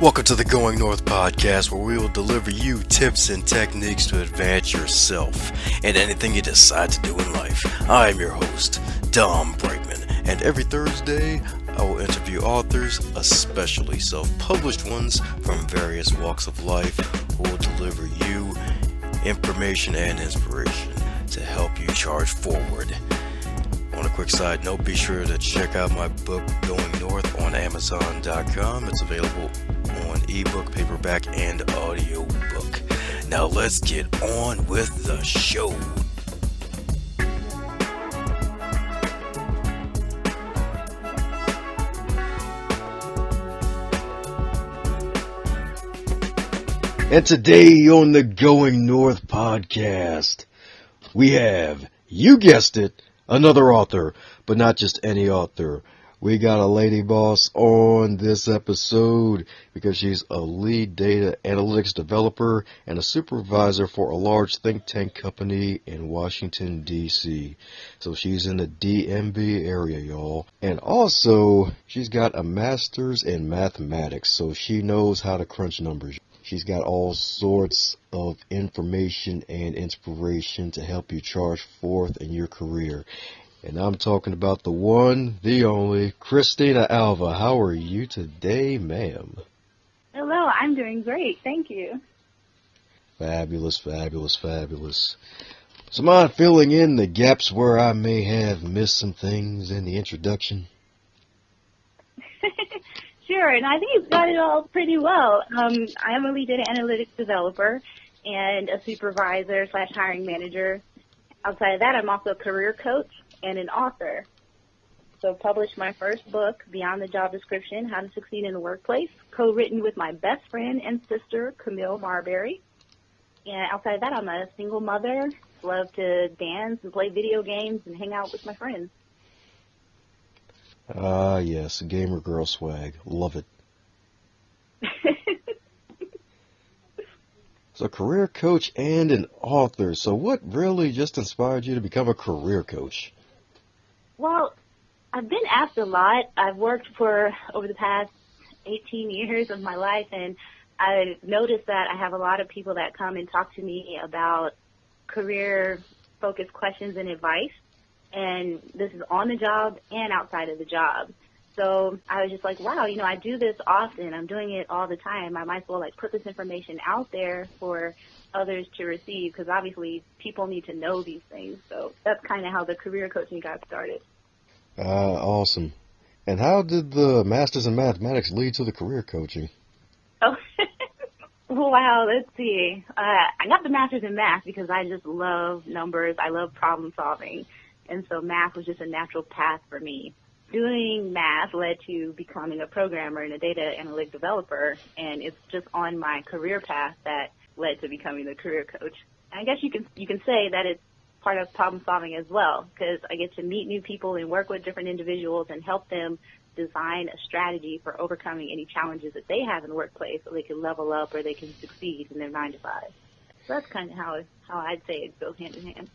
Welcome to the Going North podcast, where we will deliver you tips and techniques to advance yourself and anything you decide to do in life. I am your host, Dom Brightmon, and every Thursday I will interview authors, especially self-published ones from various walks of life, who will deliver you information and inspiration to help you charge forward. On a quick side note, be sure to check out my book, Going North, on Amazon.com. It's available on ebook, paperback, and audiobook. Now let's get on with the show. And today on the Going North podcast, we have, you guessed it, another author, but not just any author. We got a lady boss on this episode because she's a lead data analytics developer and a supervisor for a large think tank company in Washington, D.C. So she's in the DMV area, y'all. And also, she's got a master's in mathematics, so she knows how to crunch numbers. She's got all sorts of information and inspiration to help you charge forth in your career. And I'm talking about the one, the only, Christina Alva. How are you today, ma'am? Hello, I'm doing great. Thank you. Fabulous, fabulous, fabulous. So mind filling in the gaps where I may have missed some things in the introduction? Sure, and I think you've got it all pretty well. I am a lead data analytics developer and a supervisor / hiring manager. Outside of that, I'm also a career coach and an author. So published my first book, Beyond the Job Description, How to Succeed in the Workplace, co-written with my best friend and sister, Camille Marbury. And outside of that, I'm a single mother, love to dance and play video games and hang out with my friends. Ah, yes, gamer girl swag. Love it. So career coach and an author. So what really just inspired you to become a career coach? Well, I've been asked a lot. I've worked for over the past 18 years of my life, and I noticed that I have a lot of people that come and talk to me about career-focused questions and advice. And this is on the job and outside of the job. So I was just like, wow, I do this often. I'm doing it all the time. I might as well put this information out there for others to receive, because obviously people need to know these things. So that's kind of how the career coaching got started. Awesome. And how did the Masters in Mathematics lead to the career coaching? Oh, wow, let's see. I got the Masters in Math because I just love numbers. I love problem solving. And so math was just a natural path for me. Doing math led to becoming a programmer and a data analytic developer, and it's just on my career path that led to becoming the career coach. I guess you can say that it's part of problem solving as well, because I get to meet new people and work with different individuals and help them design a strategy for overcoming any challenges that they have in the workplace so they can level up or they can succeed in their 9 to 5. So that's kind of how I'd say it goes hand in hand.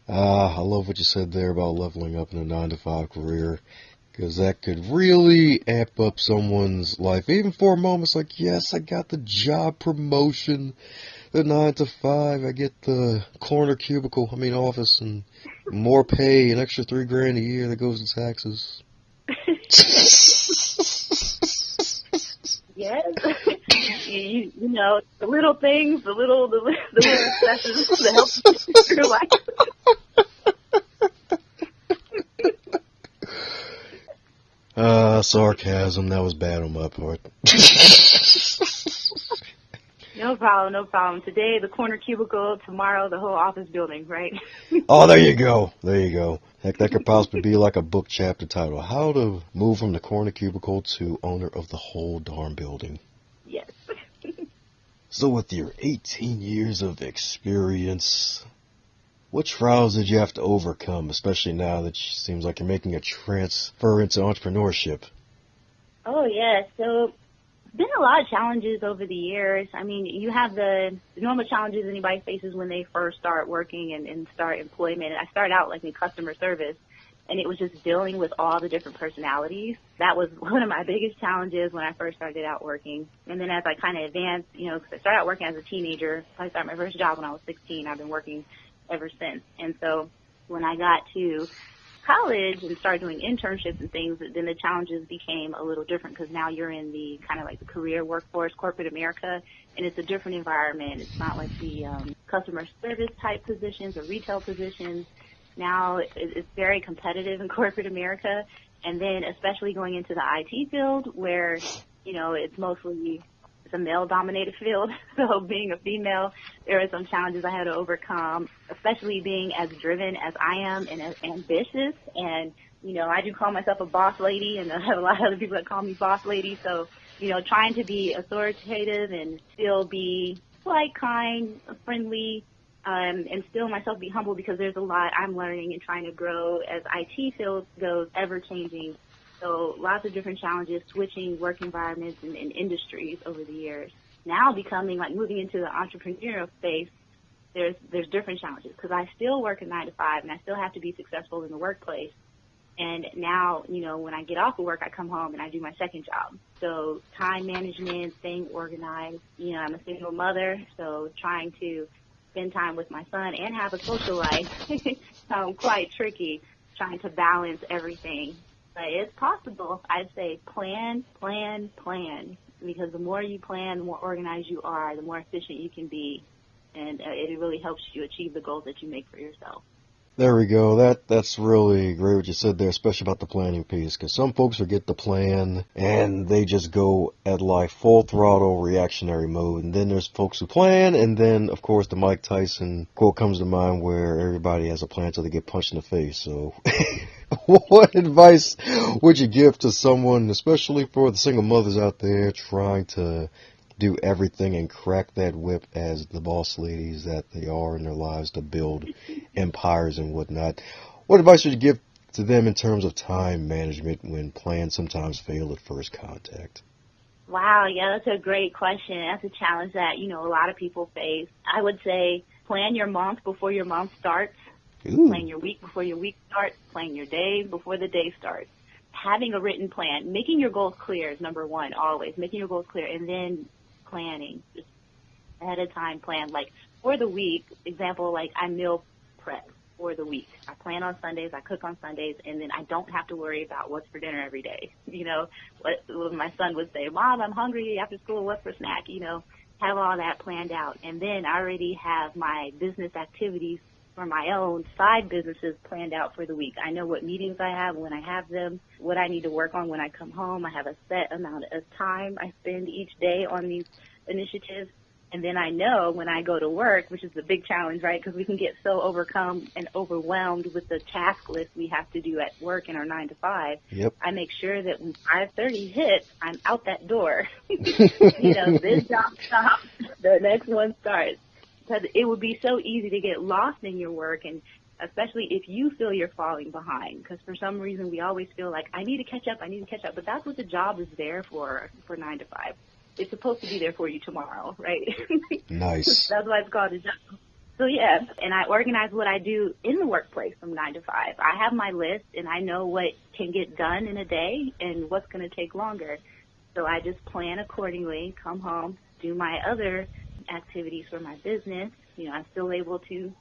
I love what you said there about leveling up in a 9 to 5 career, because that could really amp up someone's life. Even for a moment, it's like, yes, I got the job promotion, the 9 to 5, I get the corner office, and more pay, an extra $3,000 a year that goes to taxes. Yes. The little things, the little successes that help you through life. Sarcasm. That was bad on my part. No problem. Today, the corner cubicle. Tomorrow, the whole office building, right? Oh, there you go. Heck, that could possibly be like a book chapter title. How to move from the corner cubicle to owner of the whole darn building. Yes. So with your 18 years of experience, what trials did you have to overcome, especially now that it seems like you're making a transfer into entrepreneurship? Oh, yeah. So been a lot of challenges over the years. I mean, you have the normal challenges anybody faces when they first start working and start employment. I started out in customer service, And it was just dealing with all the different personalities. That was one of my biggest challenges when I first started out working. And then as I kind of advanced, because I started out working as a teenager. I started my first job when I was 16. I've been working ever since. And so when I got to college and started doing internships and things, then the challenges became a little different because now you're in the kind of like the career workforce, corporate America, and it's a different environment. It's not like the customer service type positions or retail positions. Now it's very competitive in corporate America, and then especially going into the IT field where, it's a male-dominated field. So being a female, there are some challenges I had to overcome, especially being as driven as I am and as ambitious. And, I do call myself a boss lady, and I have a lot of other people that call me boss lady. So, trying to be authoritative and still be polite, kind, friendly, and still myself be humble because there's a lot I'm learning and trying to grow as IT field goes, ever-changing. So lots of different challenges, switching work environments and industries over the years. Now moving into the entrepreneurial space, there's different challenges because I still work a 9-to-5 and I still have to be successful in the workplace. And now, when I get off of work, I come home and I do my second job. So time management, staying organized. I'm a single mother, so trying to spend time with my son and have a social life, quite tricky, trying to balance everything. But it's possible. I'd say plan, because the more you plan, the more organized you are, the more efficient you can be, and it really helps you achieve the goals that you make for yourself. There we go. That's really great what you said there, especially about the planning piece, because some folks forget the plan and they just go at life full throttle reactionary mode. And then there's folks who plan, and then, of course, the Mike Tyson quote comes to mind where everybody has a plan until they get punched in the face. So what advice would you give to someone, especially for the single mothers out there trying to do everything and crack that whip as the boss ladies that they are in their lives to build empires and whatnot? What advice would you give to them in terms of time management when plans sometimes fail at first contact? Wow, yeah, that's a great question. That's a challenge that, a lot of people face. I would say plan your month before your month starts. Ooh. Plan your week before your week starts. Plan your day before the day starts. Having a written plan, making your goals clear is number one, always. Making your goals clear, and then planning, just ahead of time plan. Like for the week, example, like I meal prep for the week. I plan on Sundays, I cook on Sundays, and then I don't have to worry about what's for dinner every day. What my son would say, Mom, I'm hungry after school, what's for snack? Have all that planned out. And then I already have my business activities for my own side businesses planned out for the week. I know what meetings I have, when I have them, what I need to work on when I come home. I have a set amount of time I spend each day on these initiatives. And then I know when I go to work, which is the big challenge, right? Because we can get so overcome and overwhelmed with the task list we have to do at work in our 9-to-5. Yep. I make sure that when 5:30 hits, I'm out that door. This job stops, the next one starts. Because it would be so easy to get lost in your work, and especially if you feel you're falling behind. Because for some reason we always feel like, I need to catch up. But that's what the job is there for 9-to-5. It's supposed to be there for you tomorrow, right? Nice. That's why it's called a job. So, yeah, and I organize what I do in the workplace from 9-to-5. I have my list, and I know what can get done in a day and what's going to take longer. So I just plan accordingly, come home, do my other activities for my business. I'm still able to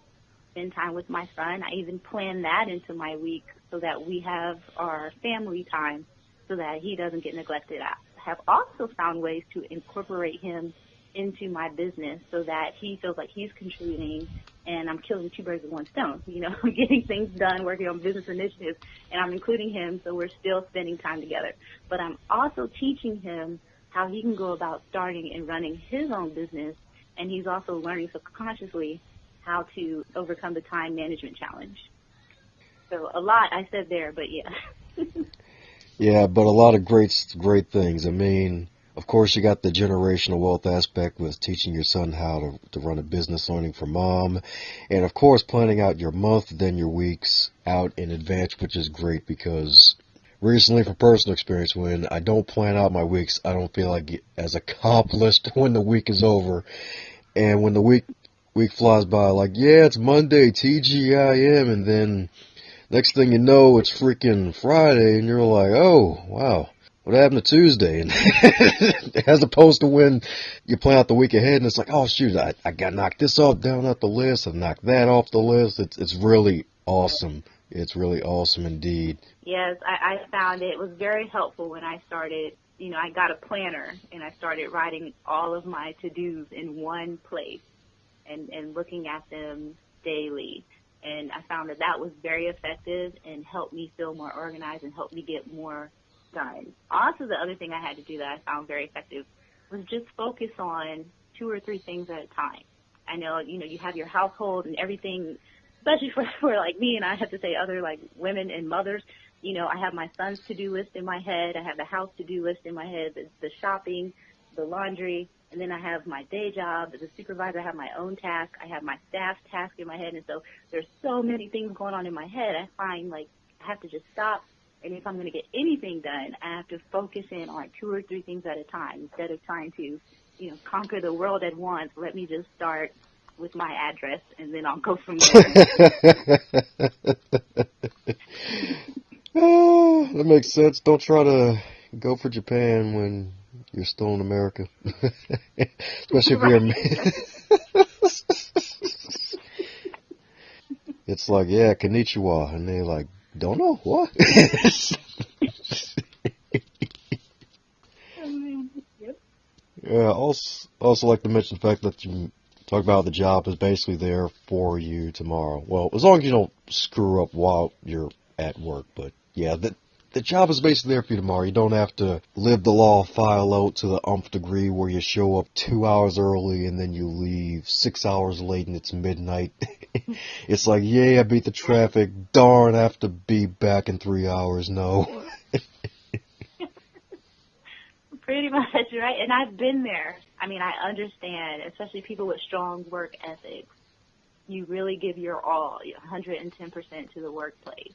spend time with my son. I even plan that into my week so that we have our family time so that he doesn't get neglected. I have also found ways to incorporate him into my business so that he feels like he's contributing and I'm killing two birds with one stone. I'm getting things done, working on business initiatives, and I'm including him so we're still spending time together. But I'm also teaching him how he can go about starting and running his own business. And he's also learning subconsciously how to overcome the time management challenge. So a lot I said there, but yeah. Yeah, but a lot of great things. I mean, of course, you got the generational wealth aspect with teaching your son how to run a business, learning from mom. And, of course, planning out your month, then your weeks out in advance, which is great because recently, from personal experience, when I don't plan out my weeks, I don't feel like as accomplished when the week is over. And when the week flies by, like, yeah, it's Monday, TGIM, and then Next thing you know, it's freaking Friday, and you're like, oh, wow. What happened to Tuesday? And as opposed to when you plan out the week ahead, and it's like, oh shoot, I got knocked this off down off the list, I knocked that off the list. It's really awesome. It's really awesome indeed. Yes, I found it was very helpful when I started. I got a planner and I started writing all of my to-dos in one place and looking at them daily. And I found that was very effective and helped me feel more organized and helped me get more done. Also, the other thing I had to do that I found very effective was just focus on 2 or 3 things at a time. I know, you have your household and everything, especially for like me, and I have to say other like women and mothers. I have my son's to-do list in my head. I have the house to-do list in my head, the shopping, the laundry, and then I have my day job as a supervisor. I have my own task. I have my staff's task in my head. And so there's so many things going on in my head. I find like I have to just stop. And if I'm going to get anything done, I have to focus in on 2 or 3 things at a time instead of trying to, conquer the world at once. Let me just start with my address and then I'll go from there. Oh, that makes sense. Don't try to go for Japan when you're still in America. Especially if you're a man. It's like, yeah, konnichiwa. And they're like, don't know, what? Yeah, also like to mention the fact that you talk about the job is basically there for you tomorrow. Well, as long as you don't screw up while you're at work, but yeah, the job is basically there for you tomorrow. You don't have to live the law file out to the umph degree where you show up 2 hours early and then you leave 6 hours late and it's midnight. It's like, yay, I beat the traffic. Darn, I have to be back in 3 hours. No. Pretty much, right? And I've been there. I mean, I understand, especially people with strong work ethics. You really give your all, 110% to the workplace.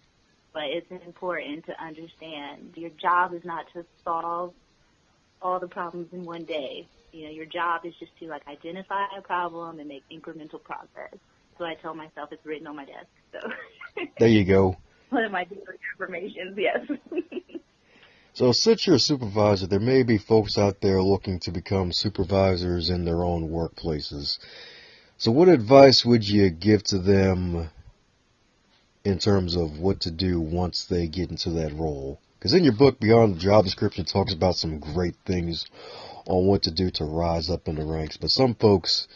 But it's important to understand your job is not to solve all the problems in one day. Your job is just to identify a problem and make incremental progress. So I tell myself it's written on my desk. So there you go. One of my daily affirmations, yes. So since you're a supervisor, there may be folks out there looking to become supervisors in their own workplaces. So what advice would you give to them in terms of what to do once they get into that role? Because in your book, Beyond the Job Description, it talks about some great things on what to do to rise up in the ranks. But some folks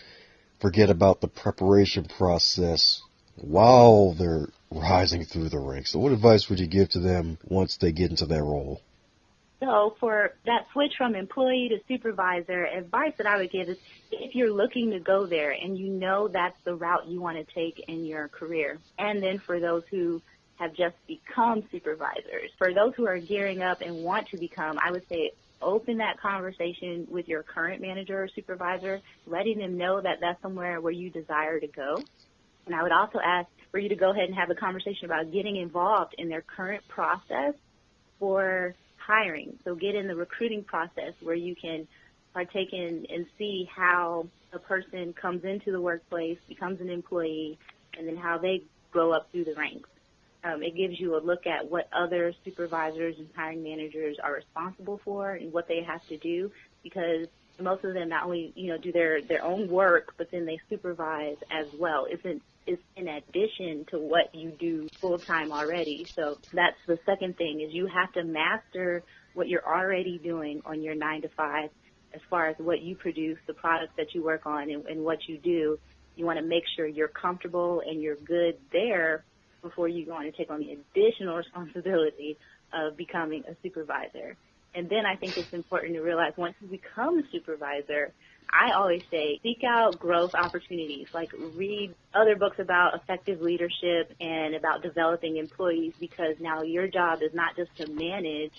forget about the preparation process while they're rising through the ranks. So what advice would you give to them once they get into that role? So for that switch from employee to supervisor, advice that I would give is if you're looking to go there and you know that's the route you want to take in your career. And then for those who have just become supervisors, for those who are gearing up and want to become, I would say open that conversation with your current manager or supervisor, letting them know that that's somewhere where you desire to go. And I would also ask for you to go ahead and have a conversation about getting involved in their current process for hiring. So get in the recruiting process where you can partake in and see how a person comes into the workplace, becomes an employee, and then how they go up through the ranks. It gives you a look at what other supervisors and hiring managers are responsible for and what they have to do, because most of them not only, do their own work, but then they supervise as well. It's in addition to what you do full-time already. So that's the second thing, is you have to master what you're already doing on your 9 to 5 as far as what you produce, the products that you work on, and what you do. You want to make sure you're comfortable and you're good there before you go on and take on the additional responsibility of becoming a supervisor. And then I think it's important to realize once you become a supervisor, I always say seek out growth opportunities, like read other books about effective leadership and about developing employees, because now your job is not just to manage,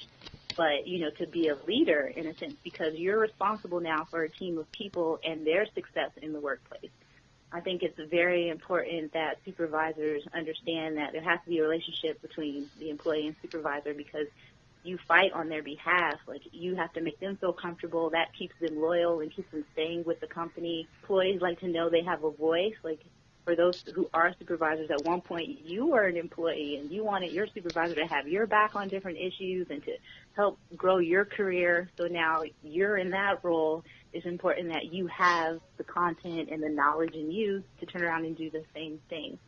but, to be a leader in a sense, because you're responsible now for a team of people and their success in the workplace. I think it's very important that supervisors understand that there has to be a relationship between the employee and supervisor, because you fight on their behalf. Like, you have to make them feel comfortable. That keeps them loyal and keeps them staying with the company. Employees like to know they have a voice. Like, for those who are supervisors, at one point you were an employee and you wanted your supervisor to have your back on different issues and to help grow your career. So now you're in that role. It's important that you have the content and the knowledge in you to turn around and do the same thing.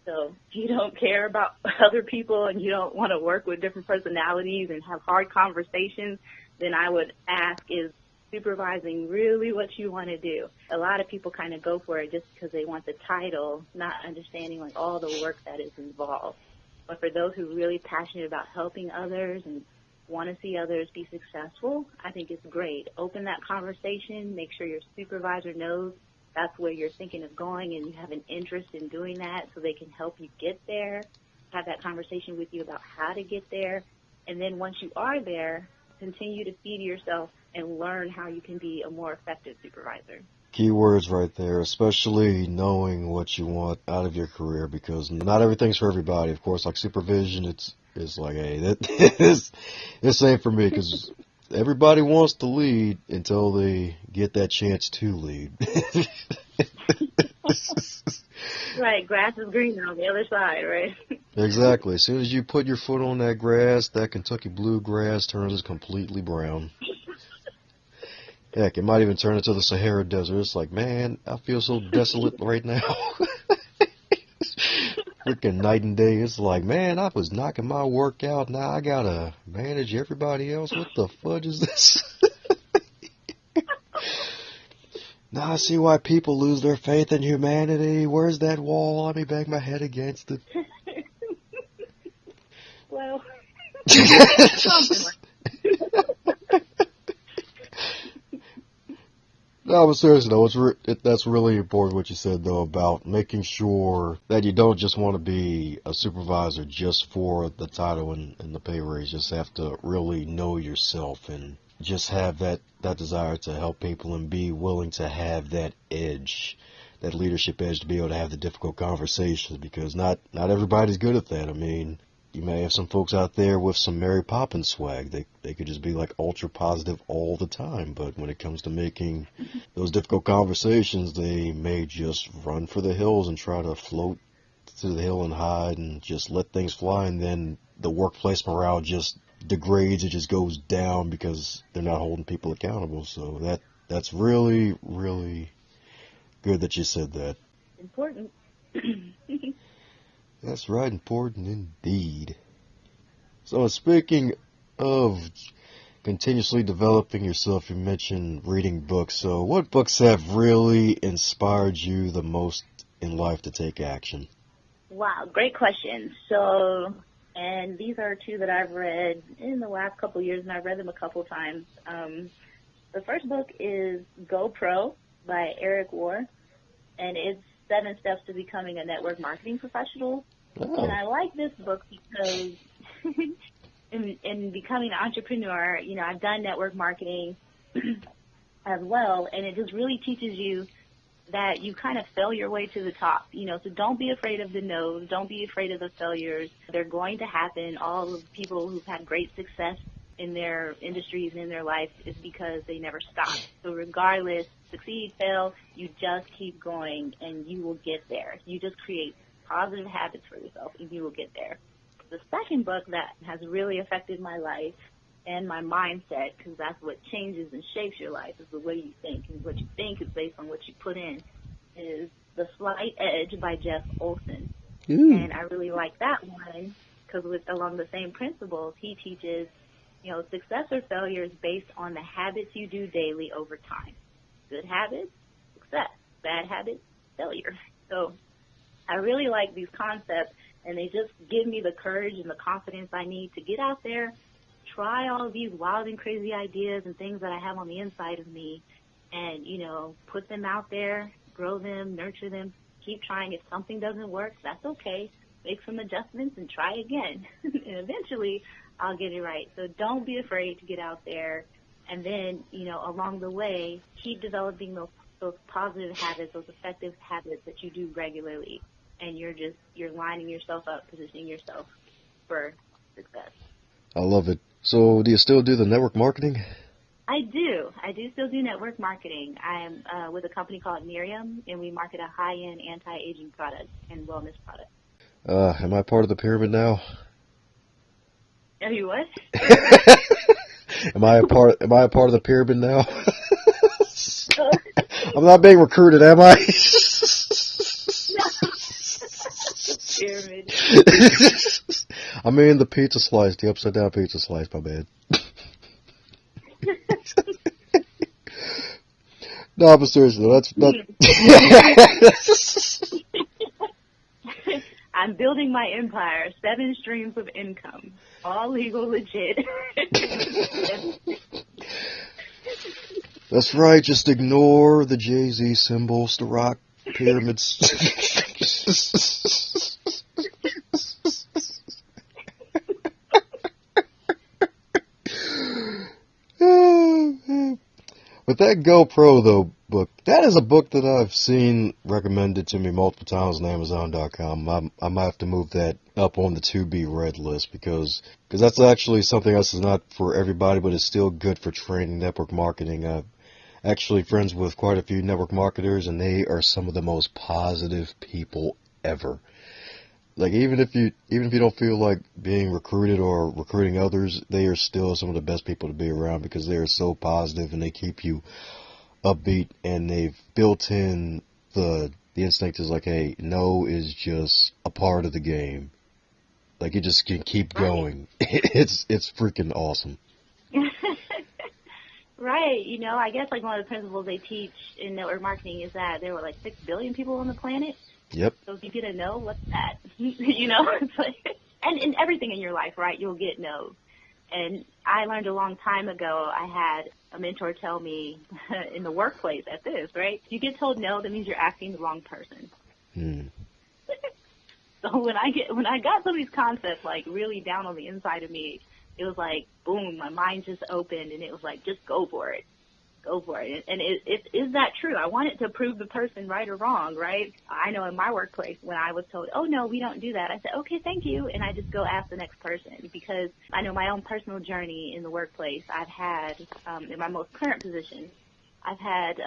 So if you don't care about other people and you don't want to work with different personalities and have hard conversations, then I would ask, is supervising really what you want to do? A lot of people kind of go for it just because they want the title, not understanding like all the work that is involved. But for those who are really passionate about helping others and want to see others be successful, I think it's great. Open that conversation, make sure your supervisor knows that's where you're thinking of going and you have an interest in doing that so they can help you get there, have that conversation with you about how to get there. And then once you are there, continue to feed yourself and learn how you can be a more effective supervisor. Key words right there, especially knowing what you want out of your career, because not everything's for everybody. Of course, like supervision, it's like, hey, this ain't for me, because everybody wants to lead until they get that chance to lead. Right, grass is greener on the other side, right? Exactly. As soon as you put your foot on that grass, that Kentucky bluegrass turns completely brown. Heck, it might even turn into the Sahara Desert. It's like, man, I feel so desolate right now. Freaking night and day. It's like, man, I was knocking my work out. Now I gotta manage everybody else. What the fudge is this? Now I see why people lose their faith in humanity. Where's that wall? Let me bang my head against it. Well, No, but seriously though, that's really important what you said though about making sure that you don't just want to be a supervisor just for the title and the pay raise. You just have to really know yourself and just have that desire to help people and be willing to have that edge, that leadership edge, to be able to have the difficult conversations, because not everybody's good at that. I mean, you may have some folks out there with some Mary Poppins swag. They could just be like ultra positive all the time, but when it comes to making those difficult conversations, they may just run for the hills and try to float to the hill and hide and just let things fly, and then the workplace morale just degrades. It just goes down because they're not holding people accountable. So that's really, really good that you said that. Important. That's right, important indeed. So speaking of continuously developing yourself, you mentioned reading books. So what books have really inspired you the most in life to take action? Wow, great question. So, and these are two that I've read in the last couple of years, and I've read them a couple times. The first book is Go Pro by Eric Warr, and it's 7 Steps to Becoming a Network Marketing Professional. Oh. And I like this book because in becoming an entrepreneur, you know, I've done network marketing as well, and it just really teaches you that you kind of fail your way to the top, you know, so don't be afraid of the no's, don't be afraid of the failures. They're going to happen. All of the people who've had great success in their industries and in their life is because they never stop. So regardless, succeed, fail, you just keep going and you will get there. You just create positive habits for yourself and you will get there. The second book that has really affected my life and my mindset, because that's what changes and shapes your life, is the way you think. And what you think is based on what you put in, is The Slight Edge by Jeff Olson. And I really like that one because along the same principles, he teaches, you know, success or failure is based on the habits you do daily over time. Good habits, success. Bad habits, failure. So I really like these concepts, and they just give me the courage and the confidence I need to get out there, try all of these wild and crazy ideas and things that I have on the inside of me, and, you know, put them out there, grow them, nurture them, keep trying. If something doesn't work, that's okay. Make some adjustments and try again. And eventually I'll get it right. So don't be afraid to get out there. And then, you know, along the way, keep developing those positive habits, those effective habits that you do regularly. And you're lining yourself up, positioning yourself for success. I love it. So do you still do the network marketing? I do. do. I do still do network marketing. I am with a company called Miriam, and we market a high-end anti-aging product and wellness product. Am I part of the pyramid now? Are you what? Am I a part of the pyramid now? I'm not being recruited, am I? Pyramid. I mean the pizza slice, the upside down pizza slice, my bad. No, but seriously, that's I'm building my empire, 7 streams of income, all legal, legit. That's right, just ignore the Jay-Z symbols, the rock pyramids. But that GoPro, though, book, that is a book that I've seen recommended to me multiple times on Amazon.com. I might have to move that up on the to-be read list because that's actually something else that's not for everybody, but it's still good for training network marketing. I'm actually friends with quite a few network marketers, and they are some of the most positive people ever. Like, even if you don't feel like being recruited or recruiting others, they are still some of the best people to be around because they are so positive and they keep you upbeat, and they've built in the instinct is like, hey, no is just a part of the game. Like, you just can keep going. It's freaking awesome. Right. You know, I guess like one of the principles they teach in network marketing is that there were like 6 billion people on the planet. Yep. So if you get a no, what's that? You know, it's like, and in everything in your life, right, you'll get no's. And I learned a long time ago, I had a mentor tell me in the workplace at this, right? If you get told no, that means you're asking the wrong person. So when I got some of these concepts like really down on the inside of me, it was like, boom, my mind just opened and it was like, just go for it. Go for it. And is that true? I wanted to prove the person right or wrong, right? I know in my workplace when I was told, oh, no, we don't do that, I said, okay, thank you. And I just go ask the next person because I know my own personal journey in the workplace. I've had, in my most current position, I've had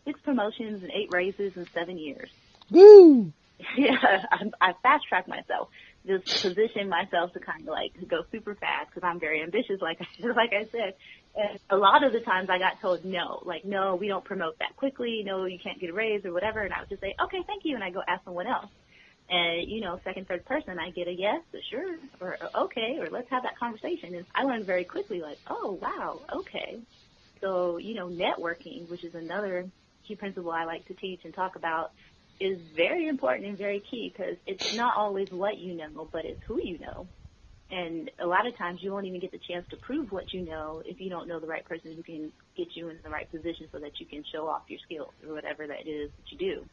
6 promotions and 8 raises in 7 years. Woo! Yeah, I fast-tracked myself. Just position myself to kind of like go super fast because I'm very ambitious, like I said. And a lot of the times I got told no, like, no, we don't promote that quickly. No, you can't get a raise or whatever. And I would just say, okay, thank you. And I go ask someone else. And, you know, second, third person, I get a yes, a sure, or okay, or let's have that conversation. And I learned very quickly, like, oh, wow, okay. So, you know, networking, which is another key principle I like to teach and talk about, is very important and very key because it's not always what you know, but it's who you know. And a lot of times you won't even get the chance to prove what you know if you don't know the right person who can get you in the right position so that you can show off your skills or whatever that is that you do.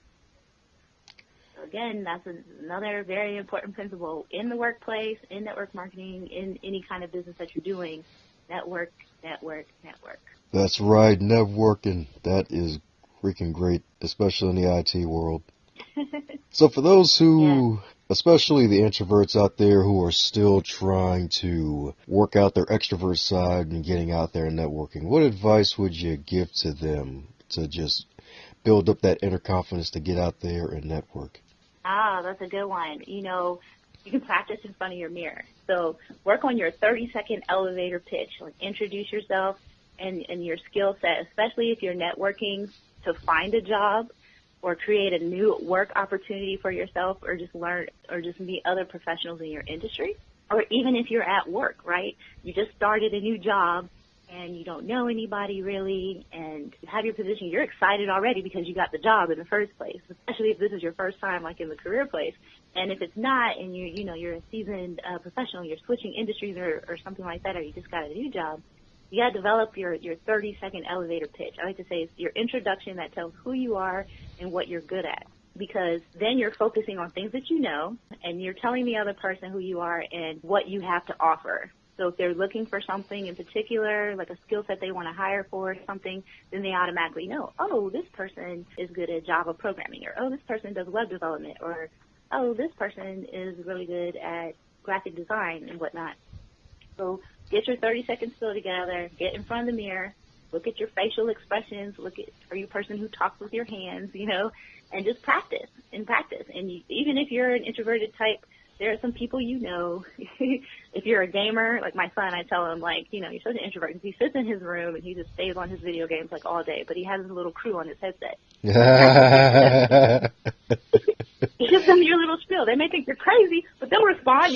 So again, that's another very important principle in the workplace, in network marketing, in any kind of business that you're doing. Network, network, network. That's right, networking. That is freaking great, especially in the IT world. So for those who, especially the introverts out there who are still trying to work out their extrovert side and getting out there and networking, what advice would you give to them to just build up that inner confidence to get out there and network? Ah, that's a good one. You know, you can practice in front of your mirror. So work on your 30-second elevator pitch. Like introduce yourself and your skill set, especially if you're networking to find a job or create a new work opportunity for yourself or just learn or just meet other professionals in your industry. Or even if you're at work, right? You just started a new job and you don't know anybody really and you have your position. You're excited already because you got the job in the first place, especially if this is your first time like in the career place. And if it's not and you're a seasoned professional, you're switching industries or something like that, or you just got a new job, you got to develop your 30-second elevator pitch. I like to say it's your introduction that tells who you are and what you're good at, because then you're focusing on things that you know, and you're telling the other person who you are and what you have to offer. So if they're looking for something in particular, like a skill set they want to hire for or something, then they automatically know, oh, this person is good at Java programming, or oh, this person does web development, or oh, this person is really good at graphic design and whatnot. So get your 30 seconds spill together, get in front of the mirror, Look at your facial expressions. Are you a person who talks with your hands, and just practice and practice. And even if you're an introverted type, there are some people if you're a gamer, like my son, I tell him, you're such an introvert. Because he sits in his room and he just stays on his video games all day, but he has his little crew on his headset. Give them your little spiel. They may think you're crazy, but they'll respond,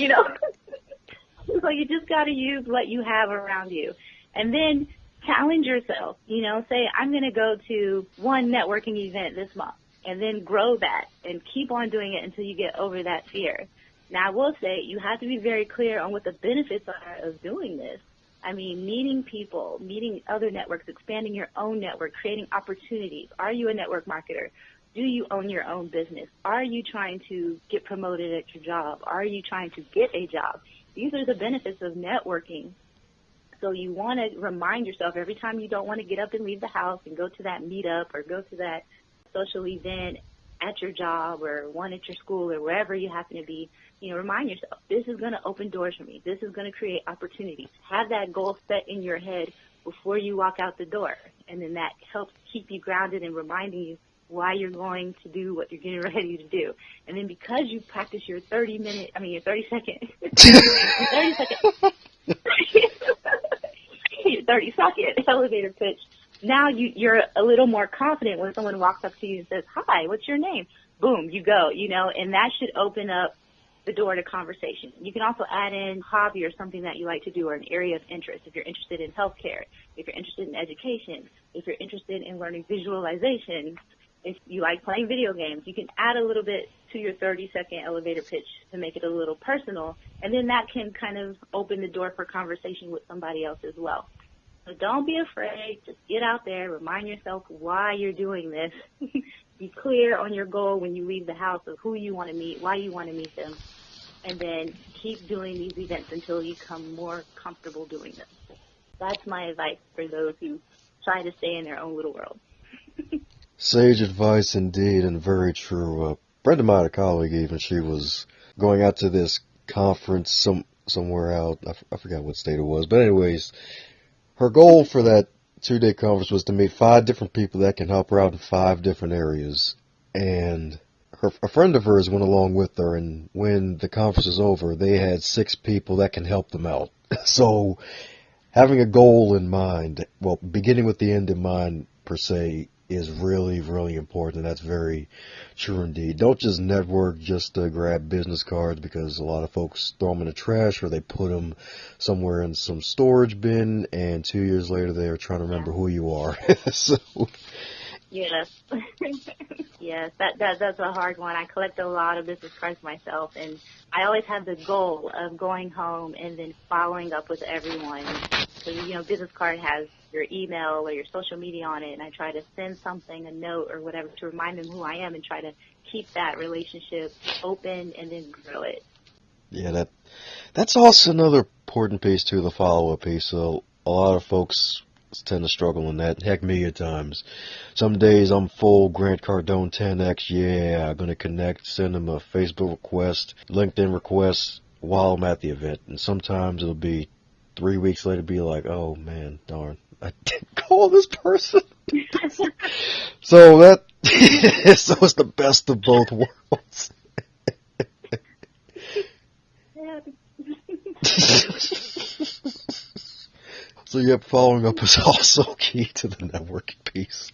So you just got to use what you have around you. And then challenge yourself, say, I'm going to go to one networking event this month, and then grow that and keep on doing it until you get over that fear. Now, I will say you have to be very clear on what the benefits are of doing this. I mean, meeting people, meeting other networks, expanding your own network, creating opportunities. Are you a network marketer? Do you own your own business? Are you trying to get promoted at your job? Are you trying to get a job? These are the benefits of networking. So you want to remind yourself every time you don't want to get up and leave the house and go to that meetup or go to that social event at your job or one at your school or wherever you happen to be, remind yourself, this is going to open doors for me. This is going to create opportunities. Have that goal set in your head before you walk out the door. And then that helps keep you grounded and reminding you why you're going to do what you're getting ready to do. And then because you practice your 30-second, your 30-second elevator pitch, now you're a little more confident when someone walks up to you and says, hi, what's your name? Boom, you go, and that should open up the door to conversation. You can also add in hobby or something that you like to do or an area of interest. If you're interested in healthcare, if you're interested in education, if you're interested in learning visualization, if you like playing video games, you can add a little bit to your 30-second elevator pitch to make it a little personal, and then that can kind of open the door for conversation with somebody else as well. So don't be afraid. Just get out there. Remind yourself why you're doing this. Be clear on your goal when you leave the house of who you want to meet, why you want to meet them, and then keep doing these events until you become more comfortable doing them. That's my advice for those who try to stay in their own little world. Sage advice indeed, and very true. A friend of mine, a colleague even, she was going out to this conference somewhere out. I forgot what state it was. But anyways, her goal for that 2-day conference was to meet 5 different people that can help her out in 5 different areas. And a friend of hers went along with her, and when the conference was over, they had 6 people that can help them out. So having a goal in mind, well, beginning with the end in mind, per se, is really, really important. That's very true indeed. Don't just network just to grab business cards, because a lot of folks throw them in the trash or they put them somewhere in some storage bin, and 2 years later they're trying to remember who you are. So. Yes. Yes, that's a hard one. I collect a lot of business cards myself, and I always have the goal of going home and then following up with everyone. Because, business card has your email or your social media on it, and I try to send something, a note or whatever, to remind them who I am and try to keep that relationship open and then grow it. Yeah, that's also another important piece too, the follow-up piece. So a lot of folks tend to struggle in that. Heck, me at times. Some days I'm full Grant Cardone 10X. Yeah, I'm going to connect, send them a Facebook request, LinkedIn request while I'm at the event. And sometimes it'll be 3 weeks later, be like, oh man, darn, I didn't call this person. So it's the best of both worlds. So yep, following up is also key to the networking piece.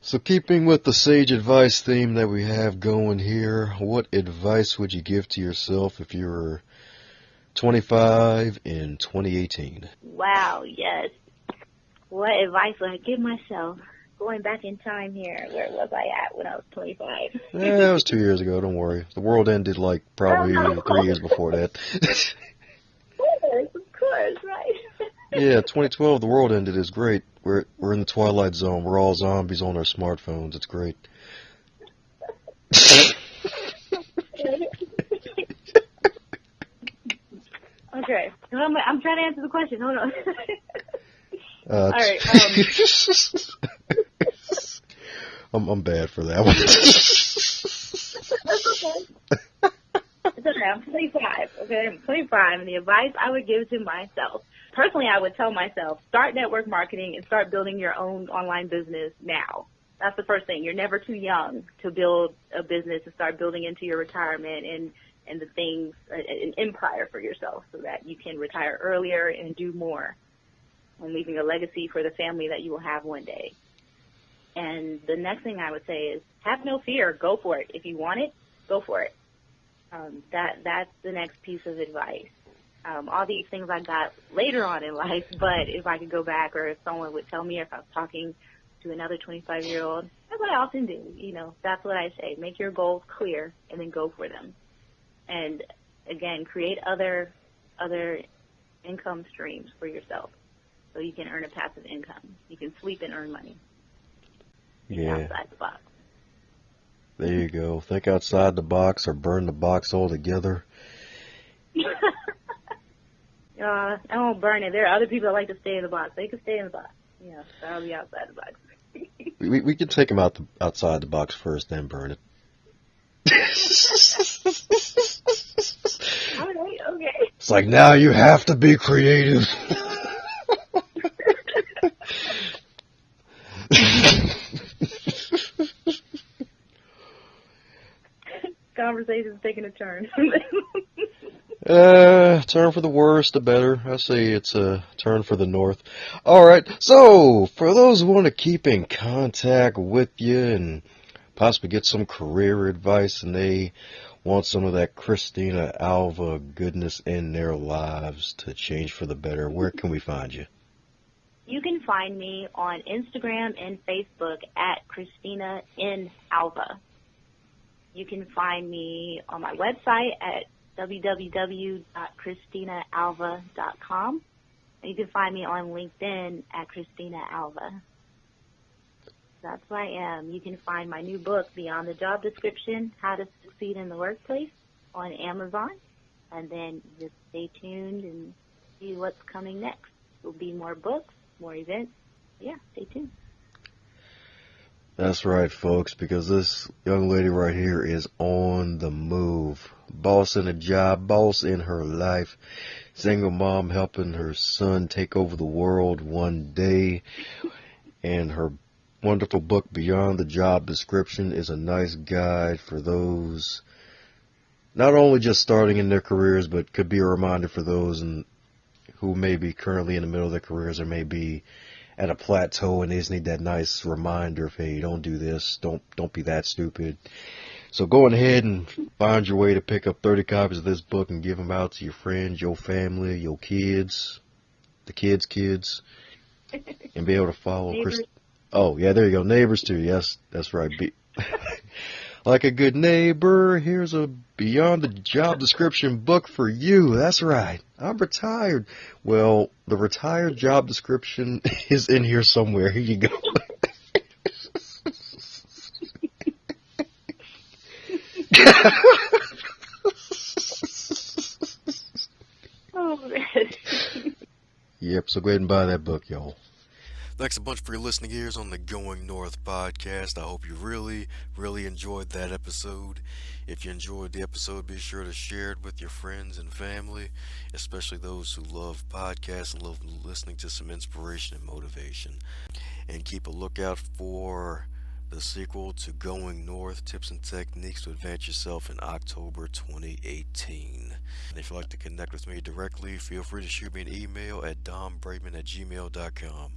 So keeping with the sage advice theme that we have going here, what advice would you give to yourself if you were 25 in 2018? Wow, yes. What advice would I give myself? Going back in time here, where was I at when I was 25? That was 2 years ago, don't worry. The world ended probably 3 years before that. Of course, right? Yeah, 2012, the world ended. Is great. We're in the twilight zone. We're all zombies on our smartphones. It's great. Okay, I'm trying to answer the question. Hold on. All right. I'm bad for that one. That's okay. It's okay. I'm 25. Okay, I'm 25, and the advice I would give to myself personally, I would tell myself, start network marketing and start building your own online business now. That's the first thing. You're never too young to build a business and start building into your retirement and the things, an empire for yourself so that you can retire earlier and do more and leaving a legacy for the family that you will have one day. And the next thing I would say is have no fear. Go for it. If you want it, go for it. That's the next piece of advice. All these things I got later on in life, but if I could go back or if someone would tell me, or if I was talking to another 25-year-old, that's what I often do. That's what I say. Make your goals clear and then go for them. And again, create other income streams for yourself so you can earn a passive income. You can sleep and earn money. Yeah. Outside the box. There you go. Think outside the box or burn the box altogether. I won't burn it. There are other people that like to stay in the box. They can stay in the box. I'll be outside the box. we can take them outside the box first, then burn it. All right, okay. It's like, now you have to be creative. Conversation's taking a turn. Turn for the worse, the better. I say it's a turn for the north. All right. So, for those who want to keep in contact with you and possibly get some career advice and they want some of that Christina Alva goodness in their lives to change for the better, where can we find you? You can find me on Instagram and Facebook at Christina N. Alva. You can find me on my website at www.christinaalva.com. And you can find me on LinkedIn at Christina Alva. That's who I am. You can find my new book, Beyond the Job Description, How to Succeed in the Workplace, on Amazon. And then just stay tuned and see what's coming next. There'll be more books, more events. Yeah, stay tuned. That's right, folks, because this young lady right here is on the move. Boss in a job, boss in her life. Single mom helping her son take over the world one day. And her wonderful book, Beyond the Job Description, is a nice guide for those not only just starting in their careers, but could be a reminder for those who may be currently in the middle of their careers or may be at a plateau and they just need that nice reminder of, hey, don't do this, don't be that stupid. So go ahead and find your way to pick up 30 copies of this book and give them out to your friends, your family, your kids, the kids, and be able to follow Chris. Oh, yeah, there you go. Neighbors, too. Yes, that's right. Like a good neighbor, here's a Beyond the Job Description book for you. That's right. I'm retired. Well, the retired job description is in here somewhere. Here you go. Oh, man. Yep, so go ahead and buy that book, y'all. Thanks a bunch for your listening ears on the Going North podcast. I hope you really, really enjoyed that episode. If you enjoyed the episode, be sure to share it with your friends and family, especially those who love podcasts and love listening to some inspiration and motivation. And keep a lookout for the sequel to Going North, Tips and Techniques to Advance Yourself, in October 2018. And if you'd like to connect with me directly, feel free to shoot me an email at dombrightmon@gmail.com.